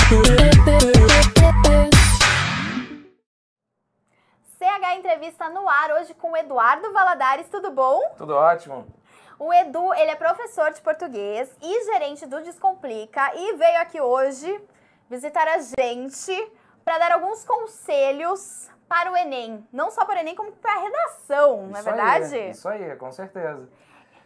CH Entrevista no ar, hoje com o Eduardo Valadares, tudo bom? Tudo ótimo. O Edu, ele é professor de português e gerente do Descomplica e veio aqui hoje visitar a gente para dar alguns conselhos para o Enem. Não só para o Enem, como para a redação, não é verdade? Isso aí, com certeza.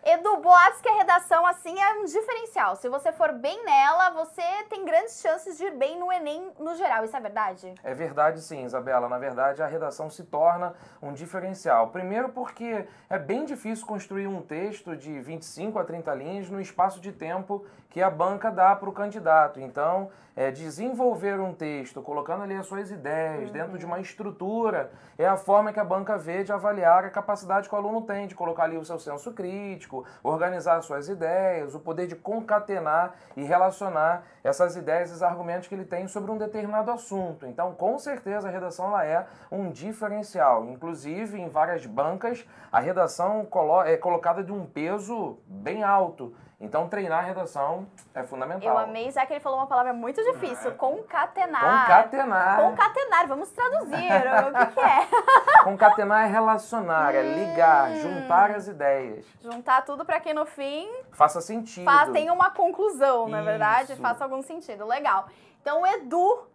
Edu, boatos que a redação, assim, é um diferencial. Se você for bem nela, você tem grandes chances de ir bem no Enem no geral. Isso é verdade? É verdade sim, Isabela. Na verdade, a redação se torna um diferencial. Primeiro porque é bem difícil construir um texto de 25 a 30 linhas no espaço de tempo que a banca dá para o candidato. Então, desenvolver um texto, colocando ali as suas ideias dentro de uma estrutura, é a forma que a banca vê de avaliar a capacidade que o aluno tem de colocar ali o seu senso crítico, organizar suas ideias, o poder de concatenar e relacionar essas ideias, esses argumentos que ele tem sobre um determinado assunto. Então, com certeza, a redação ela é um diferencial. Inclusive, em várias bancas, a redação é colocada de um peso bem alto. Então, treinar a redação é fundamental. Eu amei, já que ele falou uma palavra muito difícil, concatenar. Concatenar. Concatenar, vamos traduzir, o que é? Concatenar é relacionar, é ligar, juntar as ideias. Juntar tudo para que no fim... faça sentido. Tenha uma conclusão, não é verdade? Faça algum sentido, legal. Então, o Edu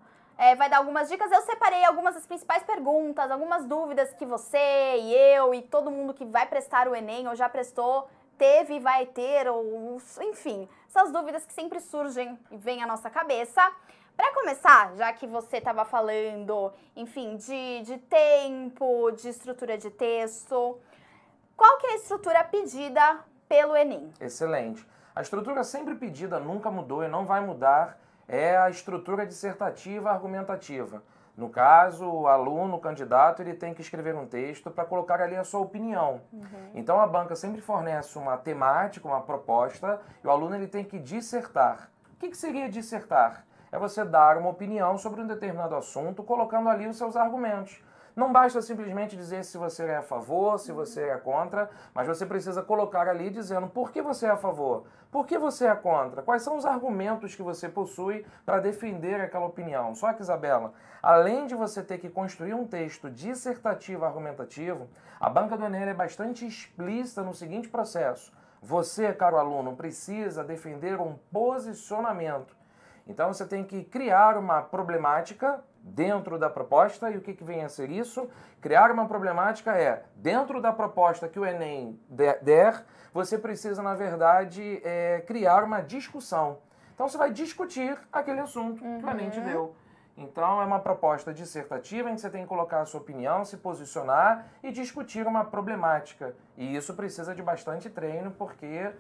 vai dar algumas dicas. Eu separei algumas das principais perguntas, algumas dúvidas que você e eu e todo mundo que vai prestar o Enem ou já prestou teve e vai ter, ou enfim, essas dúvidas que sempre surgem e vêm à nossa cabeça. Para começar, já que você estava falando, enfim, de tempo, de estrutura de texto, qual que é a estrutura pedida pelo Enem? Excelente. A estrutura sempre pedida, nunca mudou e não vai mudar, é a estrutura dissertativa argumentativa. No caso, o aluno, o candidato, ele tem que escrever um texto para colocar ali a sua opinião. Então, a banca sempre fornece uma temática, uma proposta, e o aluno ele tem que dissertar. O que seria dissertar? É você dar uma opinião sobre um determinado assunto, colocando ali os seus argumentos. Não basta simplesmente dizer se você é a favor, se você é contra, mas você precisa colocar ali dizendo por que você é a favor, por que você é contra, quais são os argumentos que você possui para defender aquela opinião. Só que, Isabela, além de você ter que construir um texto dissertativo argumentativo, a banca do Enem é bastante explícita no seguinte processo. Você, caro aluno, precisa defender um posicionamento. Então você tem que criar uma problemática dentro da proposta, e o que vem a ser isso? Criar uma problemática dentro da proposta que o Enem der, você precisa, na verdade, criar uma discussão. Então você vai discutir aquele assunto que o Enem te deu. Então é uma proposta dissertativa em que você tem que colocar a sua opinião, se posicionar e discutir uma problemática. E isso precisa de bastante treino, porque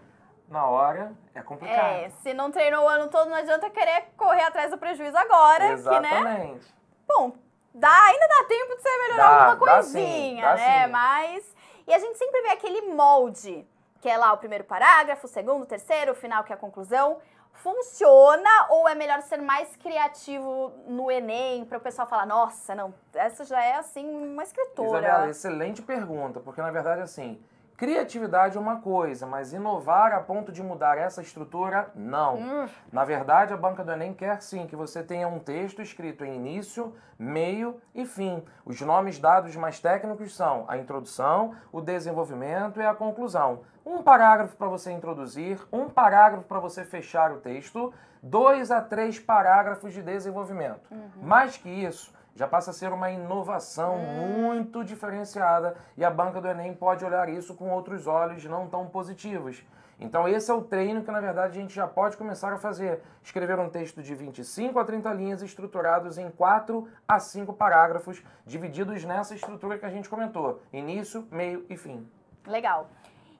na hora é complicado. Se não treinou o ano todo, não adianta querer correr atrás do prejuízo agora. Exatamente. Que, né? Bom, ainda dá tempo de você melhorar alguma coisinha, dá né? Sim. Mas... E a gente sempre vê aquele molde, que é lá o primeiro parágrafo, o segundo, o terceiro, o final, que é a conclusão. Funciona ou é melhor ser mais criativo no Enem para o pessoal falar, nossa, não, essa já é, assim, uma escritora? Isabela, excelente pergunta, porque na verdade, assim, criatividade é uma coisa, mas inovar a ponto de mudar essa estrutura, não. Na verdade, a banca do Enem quer sim que você tenha um texto escrito em início, meio e fim. Os nomes dados mais técnicos são a introdução, o desenvolvimento e a conclusão. Um parágrafo para você introduzir, um parágrafo para você fechar o texto, 2 a 3 parágrafos de desenvolvimento. Mais que isso, já passa a ser uma inovação muito diferenciada e a banca do Enem pode olhar isso com outros olhos não tão positivos. Então esse é o treino que, na verdade, a gente já pode começar a fazer. Escrever um texto de 25 a 30 linhas estruturados em 4 a 5 parágrafos, divididos nessa estrutura que a gente comentou. Início, meio e fim. Legal.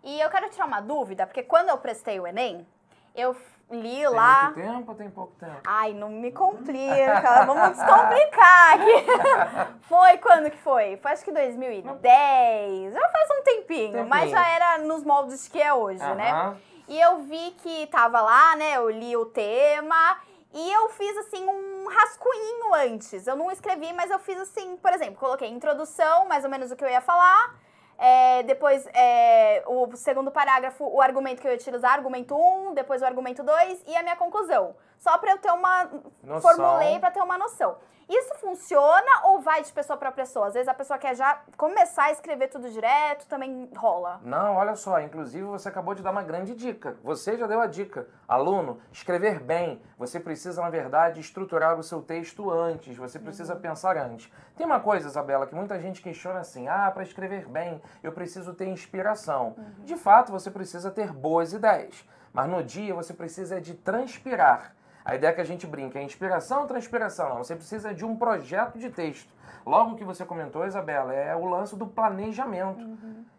E eu quero tirar uma dúvida, porque quando eu prestei o Enem, eu li lá... Tem muito tempo ou tem pouco tempo? Ai, não me complica, vamos descomplicar aqui. Foi quando que foi? Foi acho que 2010, já faz um tempinho, mas já era nos moldes que é hoje, né? E eu vi que tava lá, né, eu li o tema e eu fiz assim um rascunho antes. Eu não escrevi, mas eu fiz assim, por exemplo, coloquei introdução, mais ou menos o que eu ia falar. Depois, o segundo parágrafo, o argumento que eu ia utilizar, argumento 1, depois o argumento 2 e a minha conclusão. só para eu ter uma... Formulei para ter uma noção. Isso funciona ou vai de pessoa para pessoa? Às vezes a pessoa quer já começar a escrever tudo direto, também rola. Não, olha só, inclusive você acabou de dar uma grande dica. Você já deu a dica. Aluno, escrever bem. Você precisa, na verdade, estruturar o seu texto antes. Você precisa pensar antes. Tem uma coisa, Isabela, que muita gente questiona assim, para escrever bem, eu preciso ter inspiração. De fato, você precisa ter boas ideias. Mas no dia você precisa de transpirar. A ideia que a gente brinca é inspiração ou transpiração? Não, você precisa de um projeto de texto. Logo que você comentou, Isabela, é o lance do planejamento.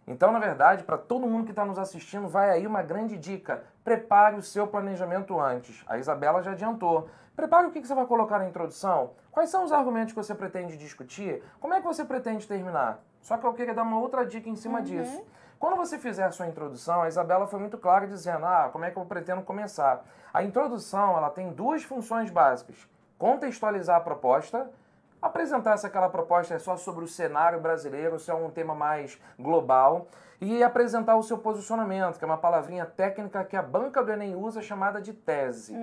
Então, na verdade, para todo mundo que está nos assistindo, vai aí uma grande dica. Prepare o seu planejamento antes. A Isabela já adiantou. Prepare o que você vai colocar na introdução. Quais são os argumentos que você pretende discutir? Como é que você pretende terminar? Só que eu queria dar uma outra dica em cima disso. Quando você fizer a sua introdução, a Isabela foi muito clara dizendo, como é que eu pretendo começar? A introdução, ela tem duas funções básicas. Contextualizar a proposta, apresentar se aquela proposta é só sobre o cenário brasileiro, se é um tema mais global, e apresentar o seu posicionamento, que é uma palavrinha técnica que a banca do Enem usa, chamada de tese.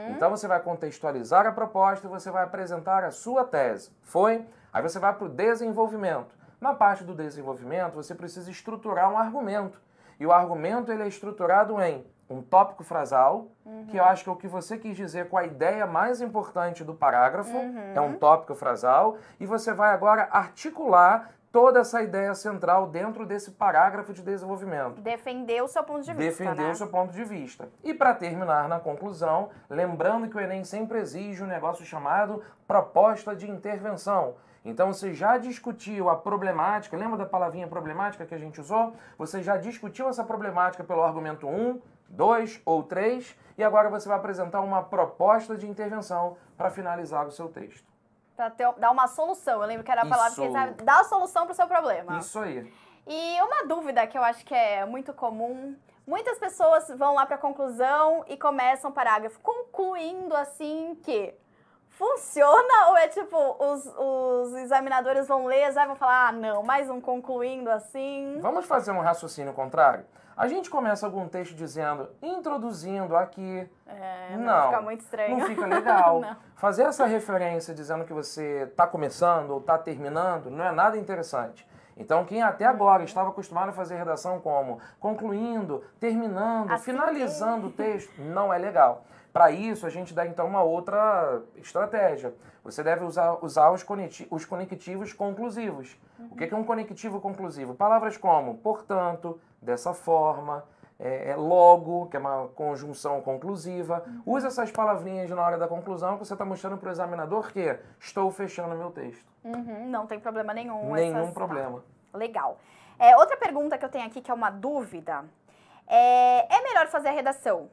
Então você vai contextualizar a proposta e você vai apresentar a sua tese. Foi? Aí você vai para o desenvolvimento. Na parte do desenvolvimento, você precisa estruturar um argumento. E o argumento ele é estruturado em um tópico frasal, que eu acho que é o que você quis dizer com a ideia mais importante do parágrafo, é um tópico frasal, e você vai agora articular toda essa ideia central dentro desse parágrafo de desenvolvimento. Defender o seu ponto de vista, Defender o seu ponto de vista. E para terminar na conclusão, lembrando que o Enem sempre exige um negócio chamado proposta de intervenção. Então você já discutiu a problemática, lembra da palavrinha problemática que a gente usou? Você já discutiu essa problemática pelo argumento 1, 2 ou 3 e agora você vai apresentar uma proposta de intervenção para finalizar o seu texto. Para dar uma solução, eu lembro que era a palavra que sabe, dar a solução para o seu problema. Isso aí. E uma dúvida que eu acho que é muito comum, muitas pessoas vão lá para a conclusão e começam o parágrafo concluindo assim que... Funciona ou é tipo, os examinadores vão ler e vão falar, não, mais um concluindo assim? Vamos fazer um raciocínio contrário? A gente começa algum texto dizendo, introduzindo aqui. Não fica muito estranho. Não fica legal. Não. Fazer essa referência dizendo que você está começando ou está terminando não é nada interessante. Então, quem até agora estava acostumado a fazer redação como concluindo, terminando, assim finalizando o texto, não é legal. Para isso, a gente dá então uma outra estratégia. Você deve usar os conectivos conclusivos. O que é um conectivo conclusivo? Palavras como, portanto, dessa forma, logo, que é uma conjunção conclusiva. Usa essas palavrinhas na hora da conclusão que você está mostrando para o examinador que estou fechando meu texto. Não tem problema nenhum. Nenhum problema. Legal. Outra pergunta que eu tenho aqui, que é uma dúvida, é melhor fazer a redação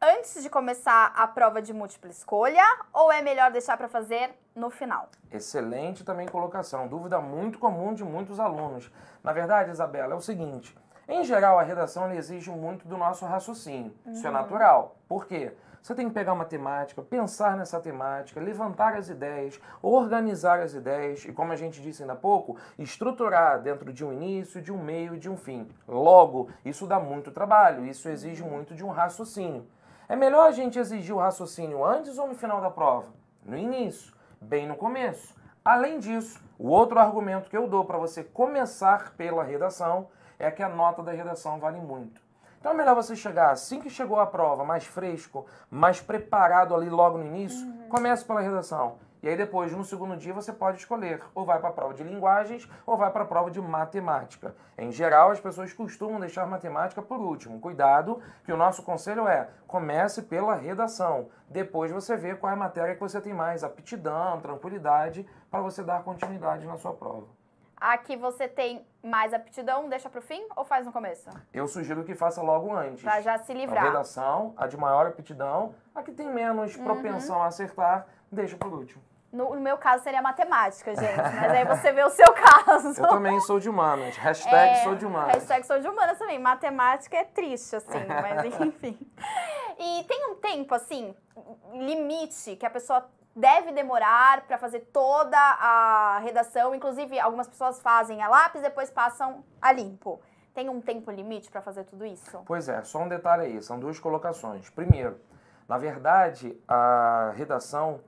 antes de começar a prova de múltipla escolha ou é melhor deixar para fazer no final? Excelente também colocação. Dúvida muito comum de muitos alunos. Na verdade, Isabela, é o seguinte. Em geral, a redação ela exige muito do nosso raciocínio. Isso é natural. Por quê? Você tem que pegar uma temática, pensar nessa temática, levantar as ideias, organizar as ideias e, como a gente disse ainda há pouco, estruturar dentro de um início, de um meio e de um fim. Logo, isso dá muito trabalho, isso exige muito de um raciocínio. É melhor a gente exigir o raciocínio antes ou no final da prova? No início, bem no começo. Além disso, o outro argumento que eu dou para você começar pela redação é que a nota da redação vale muito. Então é melhor você chegar, assim que chegou a prova, mais fresco, mais preparado ali logo no início, comece pela redação. E aí depois, no segundo dia, você pode escolher ou vai para a prova de linguagens ou vai para a prova de matemática. Em geral, as pessoas costumam deixar matemática por último. Cuidado, que o nosso conselho é, comece pela redação. Depois você vê qual é a matéria que você tem mais aptidão, tranquilidade, para você dar continuidade na sua prova. Aqui você tem mais aptidão, deixa pro fim ou faz no começo? Eu sugiro que faça logo antes. Pra já se livrar. A redação, a de maior aptidão, a que tem menos propensão a acertar, deixa por último. No meu caso seria matemática, gente, mas aí você vê o seu caso. Eu também sou de humanas, hashtag sou de humanas. Hashtag sou de humanas também, matemática é triste, assim, mas enfim. E tem um tempo, assim, limite que a pessoa deve demorar para fazer toda a redação, inclusive algumas pessoas fazem a lápis, depois passam a limpo. Tem um tempo limite para fazer tudo isso? Pois é, só um detalhe aí, são duas colocações. Primeiro, Na verdade, a redação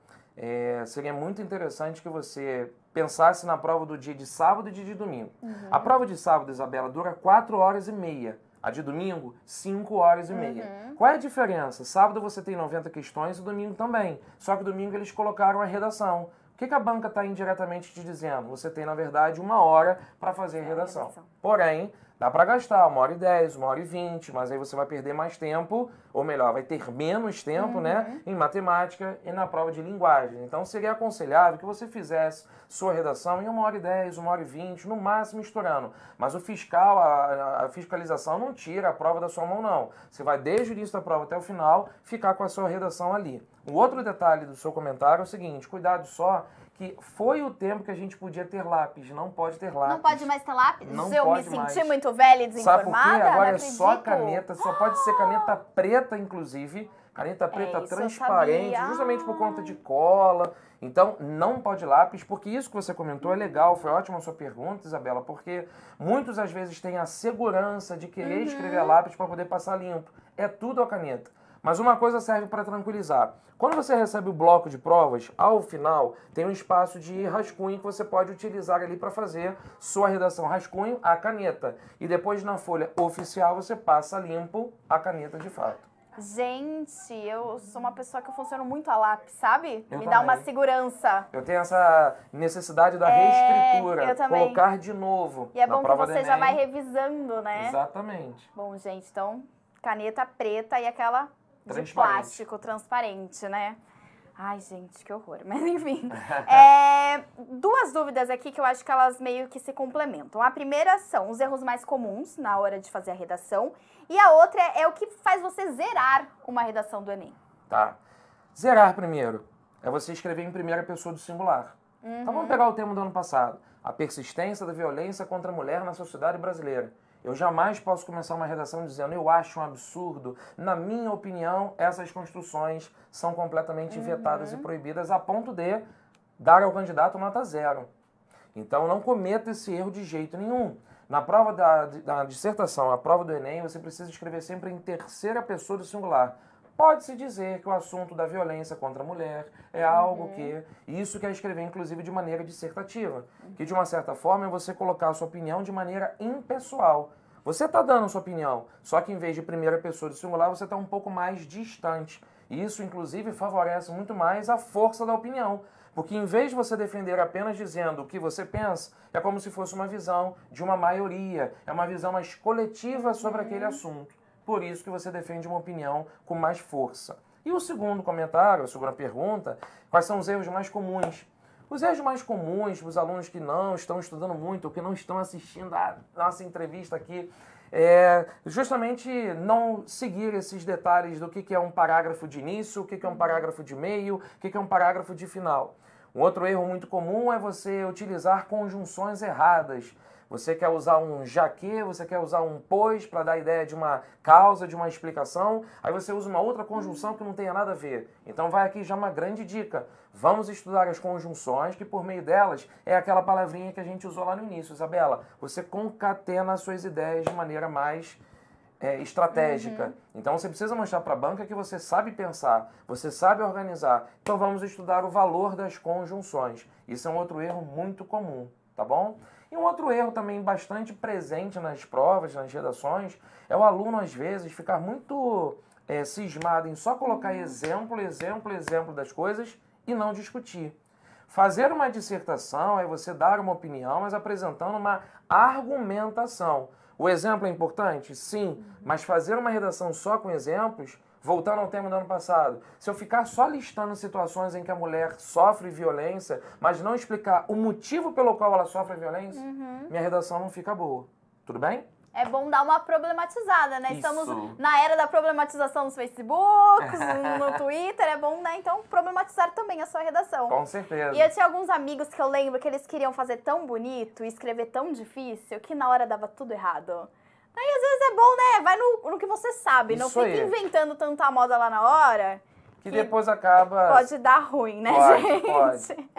seria muito interessante que você pensasse na prova do dia de sábado e de domingo. A prova de sábado, Isabela, dura 4 horas e meia. A de domingo, 5 horas e meia. Qual é a diferença? Sábado você tem 90 questões e domingo também. Só que domingo eles colocaram a redação. O que a banca está indiretamente te dizendo? Você tem, na verdade, 1 hora para fazer a redação. Porém, dá para gastar 1h10, 1h20, mas aí você vai perder mais tempo, ou melhor, vai ter menos tempo, né, em matemática e na prova de linguagem. Então, seria aconselhável que você fizesse sua redação em 1h10, 1h20, no máximo estourando. Mas o fiscal, a fiscalização não tira a prova da sua mão, não. Você vai, desde o início da prova até o final, ficar com a sua redação ali. O outro detalhe do seu comentário é o seguinte, cuidado só, que foi o tempo que a gente podia ter lápis, não pode ter lápis. Não pode mais ter lápis? Não Eu pode me senti mais. muito velha e desinformada. Sabe por quê? Agora não é só caneta, só pode ser caneta preta, inclusive. Caneta preta isso eu transparente, sabia. justamente por conta de cola. Então, não pode lápis, porque isso que você comentou é legal. Foi ótima a sua pergunta, Isabela, porque muitos às vezes têm a segurança de querer escrever a lápis para poder passar limpo. É tudo a caneta. Mas uma coisa serve para tranquilizar. Quando você recebe o bloco de provas, ao final tem um espaço de rascunho que você pode utilizar ali para fazer sua redação. Rascunho, a caneta. E depois na folha oficial você passa limpo a caneta de fato. Gente, eu sou uma pessoa que eu funciono muito a lápis, sabe? Eu Me também. dá uma segurança. Eu tenho essa necessidade da reescritura, eu também. colocar de novo. E é na bom que prova do você já Enem. vai revisando, né? Exatamente. Bom, gente, então, caneta preta e aquela de Transparente. plástico transparente, né? Ai, gente, que horror. Mas enfim. Duas dúvidas aqui que eu acho que elas meio que se complementam. A primeira são os erros mais comuns na hora de fazer a redação. E a outra é o que faz você zerar uma redação do Enem. Tá. Zerar primeiro é você escrever em primeira pessoa do singular. Então vamos pegar o tema do ano passado. A persistência da violência contra a mulher na sociedade brasileira. Eu jamais posso começar uma redação dizendo eu acho um absurdo. Na minha opinião, essas construções são completamente vetadas e proibidas a ponto de dar ao candidato nota 0. Então não cometa esse erro de jeito nenhum. Na prova da dissertação, a prova do Enem, você precisa escrever sempre em terceira pessoa do singular. Pode-se dizer que o assunto da violência contra a mulher é algo que... Isso quer escrever, inclusive, de maneira dissertativa. Que, de uma certa forma, é você colocar a sua opinião de maneira impessoal. Você está dando a sua opinião, só que em vez de primeira pessoa do singular, você está um pouco mais distante. E isso, inclusive, favorece muito mais a força da opinião. Porque em vez de você defender apenas dizendo o que você pensa, é como se fosse uma visão de uma maioria. É uma visão mais coletiva sobre aquele assunto. Por isso que você defende uma opinião com mais força. E o segundo comentário, a segunda pergunta, quais são os erros mais comuns? Os erros mais comuns para os alunos que não estão estudando muito ou que não estão assistindo a nossa entrevista aqui é justamente não seguir esses detalhes do que é um parágrafo de início, o que é um parágrafo de meio, o que é um parágrafo de final. Um outro erro muito comum é você utilizar conjunções erradas. Você quer usar um já que, você quer usar um pois para dar a ideia de uma causa, de uma explicação, aí você usa uma outra conjunção que não tenha nada a ver. Então vai aqui já uma grande dica. Vamos estudar as conjunções, que por meio delas é aquela palavrinha que a gente usou lá no início, Isabela. Você concatena as suas ideias de maneira mais estratégica. Então você precisa mostrar para a banca que você sabe pensar, você sabe organizar. Então vamos estudar o valor das conjunções. Isso é um outro erro muito comum, tá bom? E um outro erro também bastante presente nas provas, nas redações, é o aluno, às vezes, ficar muito cismado em só colocar exemplo das coisas e não discutir. Fazer uma dissertação é você dar uma opinião, mas apresentando uma argumentação. O exemplo é importante? Sim, mas fazer uma redação só com exemplos, voltando ao tema do ano passado, se eu ficar só listando situações em que a mulher sofre violência, mas não explicar o motivo pelo qual ela sofre violência, minha redação não fica boa. Tudo bem? É bom dar uma problematizada, né? Isso. Estamos na era da problematização nos Facebooks, no Twitter, é bom, né? Então, problematizar também a sua redação. Com certeza. E eu tinha alguns amigos que eu lembro que eles queriam fazer tão bonito e escrever tão difícil que na hora dava tudo errado. Daí, às vezes, é bom, né? Vai no que você sabe, não fica inventando tanta moda lá na hora. Que depois acaba... Pode dar ruim, né, gente? Pode.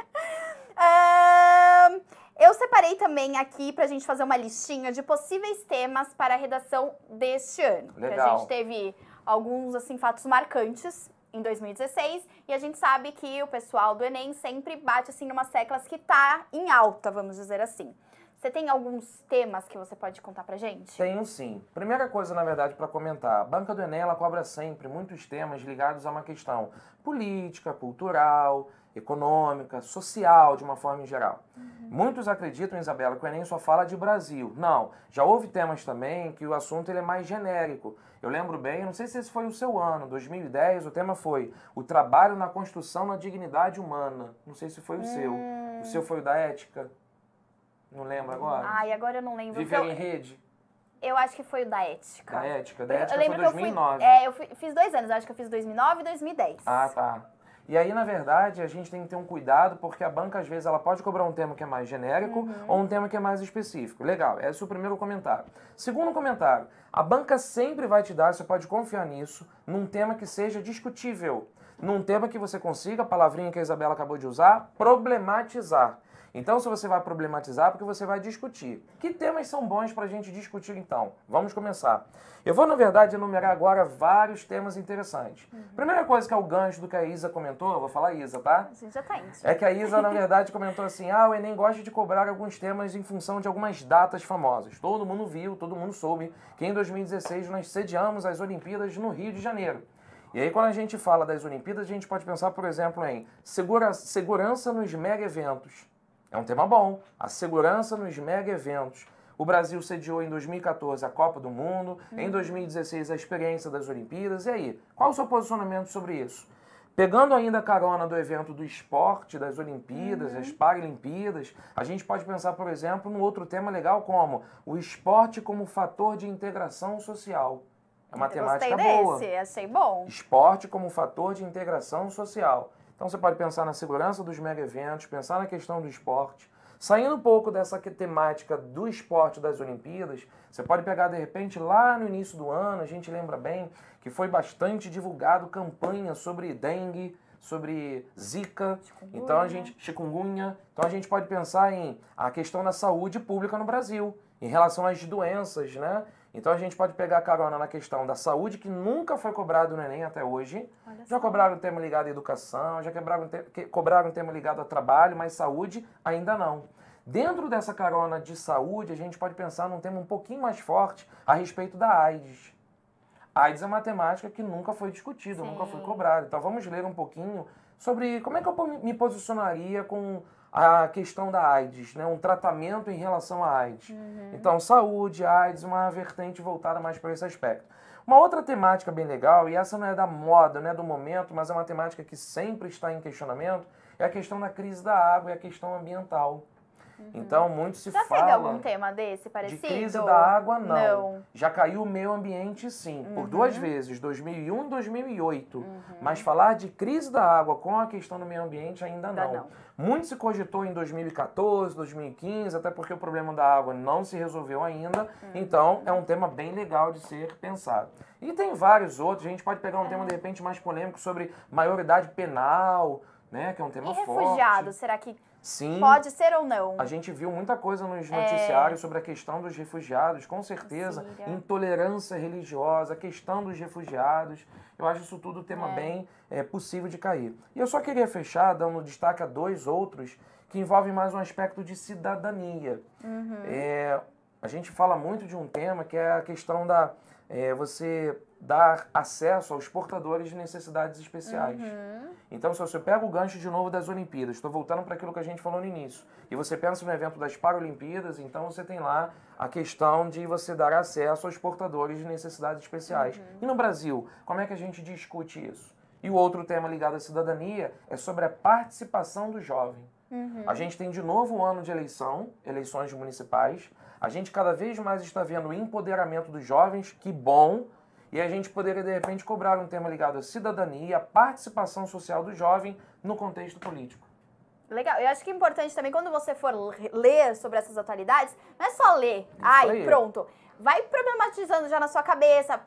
Eu separei também aqui pra gente fazer uma listinha de possíveis temas para a redação deste ano. Legal. Que a gente teve alguns, assim, fatos marcantes em 2016 e a gente sabe que o pessoal do Enem sempre bate assim numas teclas que tá em alta, vamos dizer assim. Você tem alguns temas que você pode contar pra gente? Tenho sim. Primeira coisa, na verdade, para comentar. A banca do Enem, ela cobra sempre muitos temas ligados a uma questão política, cultural, econômica, social, de uma forma em geral. Muitos acreditam, Isabela, que o Enem só fala de Brasil. Não. Já houve temas também que o assunto ele é mais genérico. Eu lembro bem, não sei se esse foi o seu ano, 2010, o tema foi o trabalho na construção da dignidade humana. Não sei se foi o seu. O seu foi o da ética? Não lembro agora? Ai, agora eu não lembro. Viver em rede? Eu acho que foi o da ética. Da ética? Da ética eu lembro foi 2009. Que eu fiz 2 anos, eu acho que eu fiz 2009 e 2010. Ah, tá. E aí, na verdade, a gente tem que ter um cuidado, porque a banca, às vezes, ela pode cobrar um tema que é mais genérico ou um tema que é mais específico. Legal, esse é o primeiro comentário. Segundo comentário, a banca sempre vai te dar, você pode confiar nisso, num tema que seja discutível. Num tema que você consiga, a palavrinha que a Isabela acabou de usar, problematizar. Então, se você vai problematizar, porque você vai discutir. Que temas são bons para a gente discutir, então? Vamos começar. Eu vou, na verdade, enumerar agora vários temas interessantes. Primeira coisa que é o gancho do que a Isa comentou, eu vou falar Isa, tá? A gente já tá íntimo. É que a Isa, na verdade, comentou assim, o Enem gosta de cobrar alguns temas em função de algumas datas famosas. Todo mundo viu, todo mundo soube que em 2016 nós sediamos as Olimpíadas no Rio de Janeiro. E aí, quando a gente fala das Olimpíadas, a gente pode pensar, por exemplo, em segurança nos mega-eventos. É um tema bom. A segurança nos mega-eventos. O Brasil sediou em 2014 a Copa do Mundo, em 2016 a experiência das Olimpíadas. E aí, qual o seu posicionamento sobre isso? Pegando ainda a carona do evento do esporte, das Olimpíadas, as Paralimpíadas, a gente pode pensar, por exemplo, num outro tema legal como o esporte como fator de integração social. É uma temática boa. Gostei desse, achei bom. Esporte como fator de integração social. Então você pode pensar na segurança dos mega-eventos, pensar na questão do esporte. Saindo um pouco dessa temática do esporte das Olimpíadas, você pode pegar, de repente, lá no início do ano, a gente lembra bem que foi bastante divulgado campanha sobre dengue, sobre zika, chikungunya. Então a gente pode pensar em a questão da saúde pública no Brasil, em relação às doenças, né? Então a gente pode pegar carona na questão da saúde, que nunca foi cobrado no Enem até hoje. Já cobraram um tema ligado à educação, já cobraram um tema ligado ao trabalho, mas saúde ainda não. Dentro dessa carona de saúde, a gente pode pensar num tema um pouquinho mais forte a respeito da AIDS. A AIDS é uma temática que nunca foi discutida, nunca foi cobrada. Então vamos ler um pouquinho sobre como é que eu me posicionaria com a questão da AIDS, né? Um tratamento em relação à AIDS. Então, saúde, AIDS, uma vertente voltada mais para esse aspecto. Uma outra temática bem legal, e essa não é da moda, não é do momento, mas é uma temática que sempre está em questionamento, é a questão da crise da água e a questão ambiental. Então, muito se fala... Já teve algum tema desse parecido? De crise da água, não. Já caiu o meio ambiente, sim, por 2 vezes, 2001 e 2008. Mas falar de crise da água com a questão do meio ambiente ainda não. Muito se cogitou em 2014, 2015, até porque o problema da água não se resolveu ainda. Então, é um tema bem legal de ser pensado. E tem vários outros. A gente pode pegar um tema, de repente, mais polêmico sobre maioridade penal, né? Que é um tema forte. E refugiados, será que... Sim. Pode ser ou não? A gente viu muita coisa nos noticiários sobre a questão dos refugiados, com certeza. Intolerância religiosa, a questão dos refugiados. Eu acho isso tudo tema bem possível de cair. E eu só queria fechar dando destaque a 2 outros que envolvem mais um aspecto de cidadania. A gente fala muito de um tema que é a questão da você dar acesso aos portadores de necessidades especiais. Então, se você pega o gancho de novo das Olimpíadas, estou voltando para aquilo que a gente falou no início, e você pensa no evento das Paralimpíadas, então você tem lá a questão de você dar acesso aos portadores de necessidades especiais. E no Brasil, como é que a gente discute isso? E o outro tema ligado à cidadania é sobre a participação do jovem. A gente tem de novo um ano de eleições municipais. A gente cada vez mais está vendo o empoderamento dos jovens, que bom. E a gente poderia, de repente, cobrar um tema ligado à cidadania, à participação social do jovem no contexto político. Legal. Eu acho que é importante também, quando você for ler sobre essas atualidades, não é só ler. Pronto. Vai problematizando já na sua cabeça.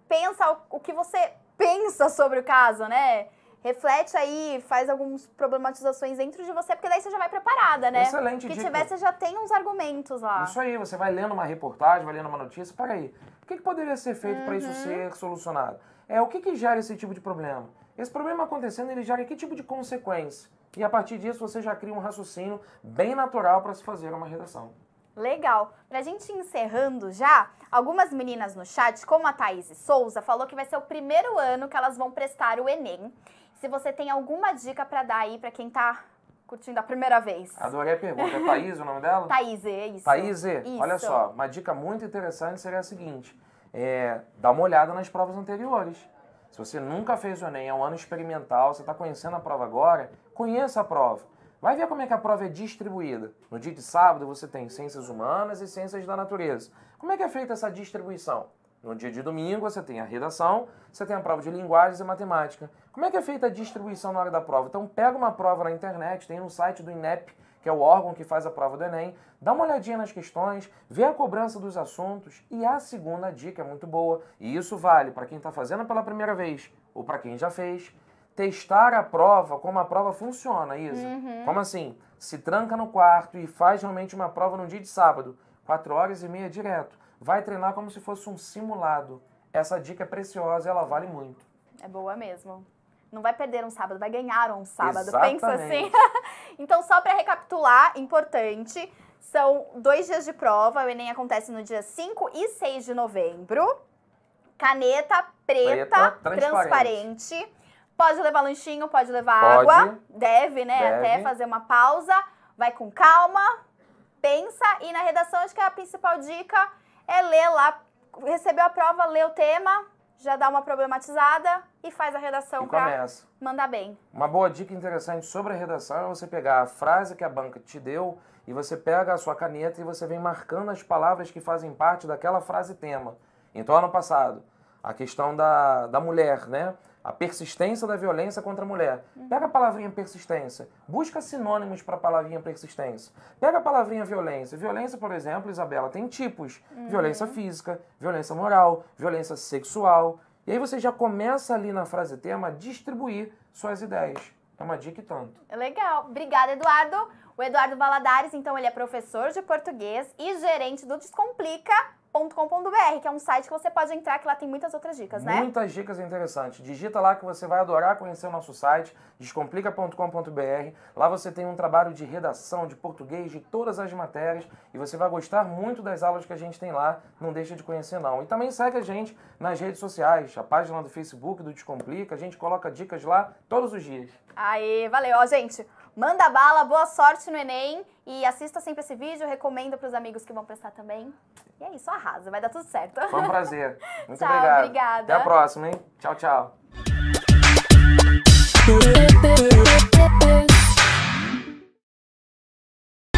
Pensa o que você pensa sobre o caso, né? Reflete aí, faz algumas problematizações dentro de você, porque daí você já vai preparada, né? Excelente dica. Que tiver, você já tem uns argumentos lá. Isso aí, você vai lendo uma reportagem, vai lendo uma notícia, peraí, o que poderia ser feito para isso ser solucionado? O que gera esse tipo de problema? Esse problema acontecendo, ele gera que tipo de consequência? E a partir disso você já cria um raciocínio bem natural para se fazer uma redação. Legal. Pra gente ir encerrando já, algumas meninas no chat, como a Thaís Souza, falou que vai ser o primeiro ano que elas vão prestar o Enem. Se você tem alguma dica pra dar aí pra quem tá curtindo a primeira vez. Adorei a pergunta. É Thaís o nome dela? Thaís, é isso. Thaís, Isso. olha só, uma dica muito interessante seria a seguinte, dá uma olhada nas provas anteriores. Se você nunca fez o Enem, é um ano experimental, você está conhecendo a prova agora, conheça a prova. Vai ver como é que a prova é distribuída. No dia de sábado você tem Ciências Humanas e Ciências da Natureza. Como é que é feita essa distribuição? No dia de domingo você tem a redação, você tem a prova de linguagens e matemática. Como é que é feita a distribuição na hora da prova? Então pega uma prova na internet, tem no site do INEP, que é o órgão que faz a prova do Enem, dá uma olhadinha nas questões, vê a cobrança dos assuntos e a segunda dica é muito boa, e isso vale para quem está fazendo pela primeira vez ou para quem já fez, testar a prova, como a prova funciona, Isa. Como assim? Se tranca no quarto e faz realmente uma prova no dia de sábado, 4h30 direto. Vai treinar como se fosse um simulado. Essa dica é preciosa e ela vale muito. É boa mesmo. Não vai perder um sábado, vai ganhar um sábado. Exatamente. Pensa assim. Então, só para recapitular, importante, são 2 dias de prova. O Enem acontece no dia 5 e 6 de novembro. Caneta preta transparente. Pode levar lanchinho, pode levar água. Deve, né? Deve. Até fazer uma pausa. Vai com calma, pensa. E na redação, acho que a principal dica é ler lá. Recebeu a prova, lê o tema, já dá uma problematizada e faz a redação para mandar bem. Uma boa dica interessante sobre a redação é você pegar a frase que a banca te deu e você pega a sua caneta e você vem marcando as palavras que fazem parte daquela frase tema. Então, ano passado, a questão da mulher, né? A persistência da violência contra a mulher. Pega a palavrinha persistência, busca sinônimos para a palavrinha persistência. Pega a palavrinha violência. Violência, por exemplo, Isabela, tem tipos. Violência física, violência moral, violência sexual. E aí você já começa ali na frase tema a distribuir suas ideias. É uma dica e tanto. Legal. Obrigada, Eduardo. O Eduardo Valadares, então, ele é professor de português e gerente do Descomplica.com.br, que é um site que você pode entrar, que lá tem muitas outras dicas, né? Muitas dicas interessantes. Digita lá que você vai adorar conhecer o nosso site, descomplica.com.br. Lá você tem um trabalho de redação, de português, de todas as matérias, e você vai gostar muito das aulas que a gente tem lá. Não deixa de conhecer, não. E também segue a gente nas redes sociais, a página do Facebook do Descomplica. A gente coloca dicas lá todos os dias. Aê, valeu. Ó, gente, manda bala, boa sorte no Enem e assista sempre esse vídeo, recomendo para os amigos que vão prestar também. E é isso, arrasa, vai dar tudo certo. Foi um prazer. Muito tchau, obrigado. Obrigada. Até a próxima, hein? Tchau, tchau.